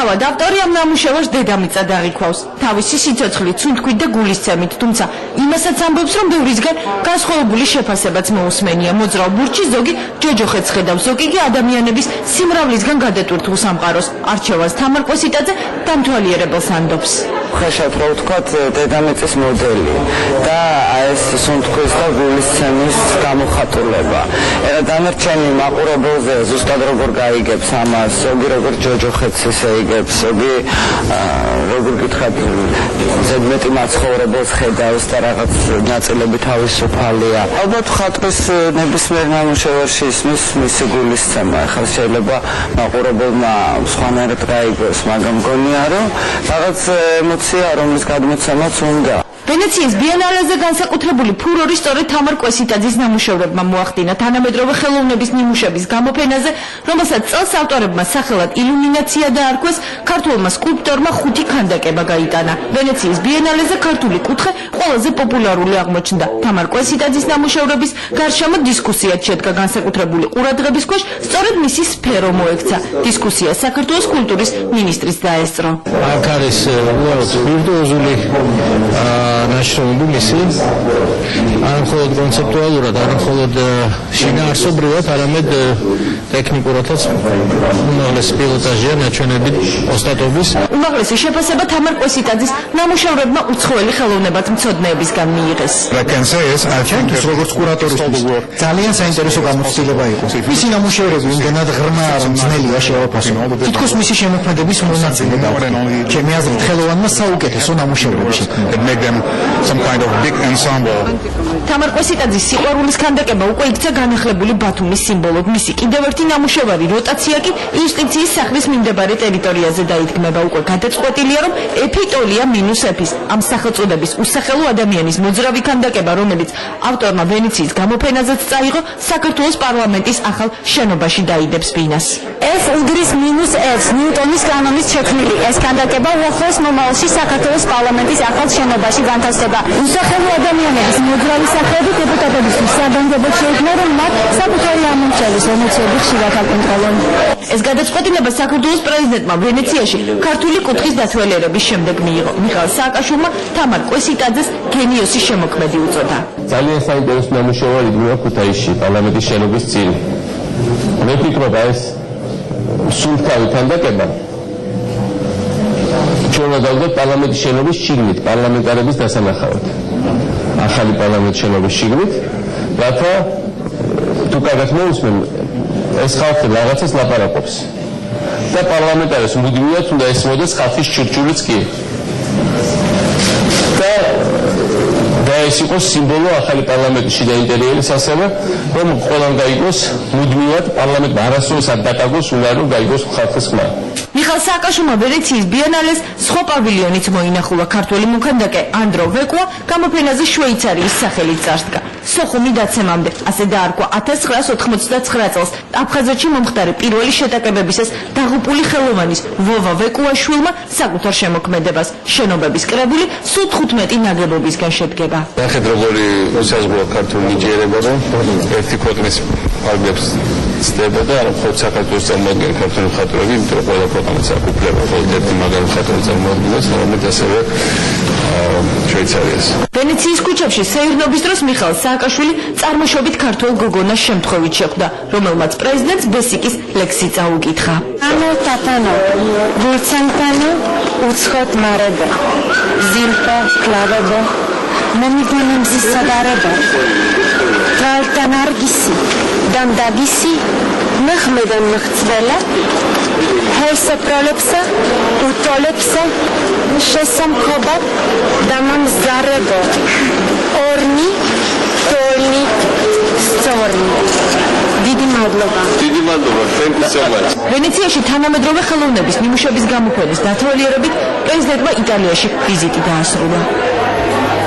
თავად ავტორი ამ ნამუშევარს დედამიწა დაღიქვავს. თავისი სიცოცხლით, სუნთქვით და გულისცემით, თუმცა იმასაც ამბობს, რომ ბევრისგან განსხვავებული შეფასებაც მოусმენია. მოძრავ ბურჯში ზოგი ჯოჯოხეთს ხედავს, ზოგი კი ადამიანების სიმრავლისგან გადატვირთულ სამყაროს. არჩევანს თამარ კვესიტაძე დამთვალიერებელს ანდობს. ხეშად რო ვთქვათ დედამიწის მოდელი და ეს სუნთქვის და გულისცემის გამოხატულება. დანარჩენი მაყურებელზე ზუსტად როგორ გაიგებს ამას, ზოგი როგორ ჯოჯოხეთს ისე იგებს, ზოგი როგორ გითხრათ ზედმეტი მაცხოვრებელს ხედავს და რაღაც ნაწილები თავისუფალია. ალბათ ხატვის ნებისმიერ ნამუშევარში ისმის მისი გულისცემა. ახლა შეიძლება მაყურებელმა სხვანაირად გაიგოს, მაგრამ მგონია რომ რაღაც ემოცია, რომლის გადმოცემაც უნდა. ვენეციის ბიენალეზე განსაკუთრებული ფურორი სწორედ თამარ კვესიტაძის ნამუშევრებმა მოახდინა თანამედროვე ხელოვნების ნიმუშების გამოფენაზე, რომელსაც წელს ავტორებმა სახელად ილუმინაცია დაარქვეს, ქართველმა სკულპტორმა 5 ქანდაკება გაიტანა. ვენეციის ბიენალეზე ქართული კუთხე ყველაზე პოპულარული აღმოჩნდა. თამარ კვესიტაძის ნამუშევრების გარშემო დისკუსიად შედგა განსაკუთრებული ყურადღების ქვეშ, სწორედ მისი სფერო მოექცა. დისკუსია საქართველოს კულტურის მინისტრის დაესწრო. აქ არის უბრალოდ ვირტუოზული ნაშრომები მისი, არ მხოლოდ კონცეპტუალურად, არ მხოლოდ შინაარსობრივად, არამედ ტექნიკურადაც უმაღლესი პილოტაჟია ნაჩვენებით ოსტატობის. უმაღლესი შეფასება თამარ კვესიტაძის ნამუშევრებმა უცხოელი ხელოვნებათმცოდნეებისგან მიიღეს. ჩემთვის როგორც კურატორის ძალიან საინტერესო გამოცდილება იყო. მისი ნამუშევრები იმდენად ღრმა რომ ძნელია შევაფასო. თითქოს მისი შემოქმედების მონაწილე გავხდი. ჩემი აზრით ხელოვანმა საუკეთესო ნამუშევრები შექმნა. თამარ კვესიტაძის სიყვარულის ქანდაკება უკვე იქცა განახლებული ბათუმის სიმბოლოდ. მისი კიდევ ერთი ნამუშევარი როტაცია კი იუსტიციის სახლის მიმდებარე ტერიტორიაზე დაიდგმება. უკვე გადაწყვეტილია, რომ ეფიტოლია მინუს ეფის ამ სახელწოდების უსახელო ადამიანის მოძრავი ქანდაკება, რომელიც ავტორმა ვენეციის გამოფენაზეც წაიღო, საქართველოს პარლამენტის ახალ შენობაში დაიდებს ბინას. ეს უდრის მინუს ეფს ნიუტონის კანონის შექმნილი ეს ქანდაკება უახლოეს მომავალში საქართველოს პარლამენტის ახალ შენობაში განთავსდება. უსახელო ადამიანების მოძრავი სახეები დეპუტატებისთვის საგანგებოდ შეიქმნა, რომ მათ საკუთარი ამომრჩევის ემოციები ხშირად აკონტროლონ. ეს გადაწყვეტილება საქართველოს პრეზიდენტმა ვენეციაში ქართული კუთხის დათვალიერების შემდეგ მიიღო. მიხეილ სააკაშვილმა თამარ კვესიტაძეს გენიოსის შემოქმედი უწოდა. ძალიან საინტერესო ნამუშევარი იდგმება ქუთაისში პარლამენტის შენობის წინ. მე ვფიქრობ, ეს სუნთქავი ქანდაკება ჩვენ დავდოთ პარლამენტის შენობის შიგნით, პარლამენტარების დასანახავად. ახალი პარლამენტის შენობის შიგნით, რათა თუ კარგად მოусმენ, ეს ხალხი რაღაცას ლაპარაკობს. და პარლამენტარებს მუდმივად უნდა ესმოდეს ხალხის ჩურჩულიც კი. და ეს იყოს სიმბოლო ახალი პარლამენტის შიდა ინტერიერის ასევე, რომ ყველამ გაიგოს მუდმივად პარლამენტმა არასდროს არ დაკარგოს, უნდა რომ გაიგოს ხალხის ხმა. მიხეილ სააკაშვილმა ვენეციის ბიენალეს სხვა პავილიონით მოინახულა. ქართველი მოქანდაკე ანდრო ვეკუა გამოფენაზე შვეიცარიის სახელით წარსდგა. სოხუმი დაცემამდე, ასე დაარქვა 1989 წელს აფხაზეთში მომხდარი პირველი შეტაკებებისას დაღუპული ხელოვანის ვოვა ვეკუაშვილმა საკუთარ შემოქმედებას. შენობების კრებული სულ 15 ნაგებობისგან შედგება. ნახეთ როგორი უსაზღვროა ქართული ნიჭიერება, რომ ერთი ქვეყნის ფარგლებს ცდება და არა მხოლოდ საქართველოს წარმოადგენენ ქართული მხატვრები, იმიტომ რომ ყველა ქვეყანას აქვს უფლება მხოლოდ ერთი მაგარი მხატვარი წარმოადგენს, რომელიც ასევე შვეიცარიას. ვენეციის ქუჩებში სეირნობის დროს მიხეილ სააკაშვილი წარმოშობით ქართულ გოგონას შემთხვევით შეხვდა, რომელმაც პრეზიდენტს ბესიკის ლექსი წაუკითხა. ანუ თათანო, გულცემთანო, უცხოთ მარება, ზილფა, კლავება, მომიგონა მზის სადარება, თალთა ნარგისი, დამდაგისი, მეხმედან მეხცველა, ჰერსოპროლებსა, უტოლებსა, შესამხობა, დამამზარება, ორნი, თოლნი, სწორნი. დიდი მადლობა. დიდი მადლობა, thank you so much. ვენეციაში თანამედროვე ხელოვნების ნიმუშების გამოფენის დათვალიერებით პრეზიდენტმა იტალიაში ვიზიტი დაასრულა.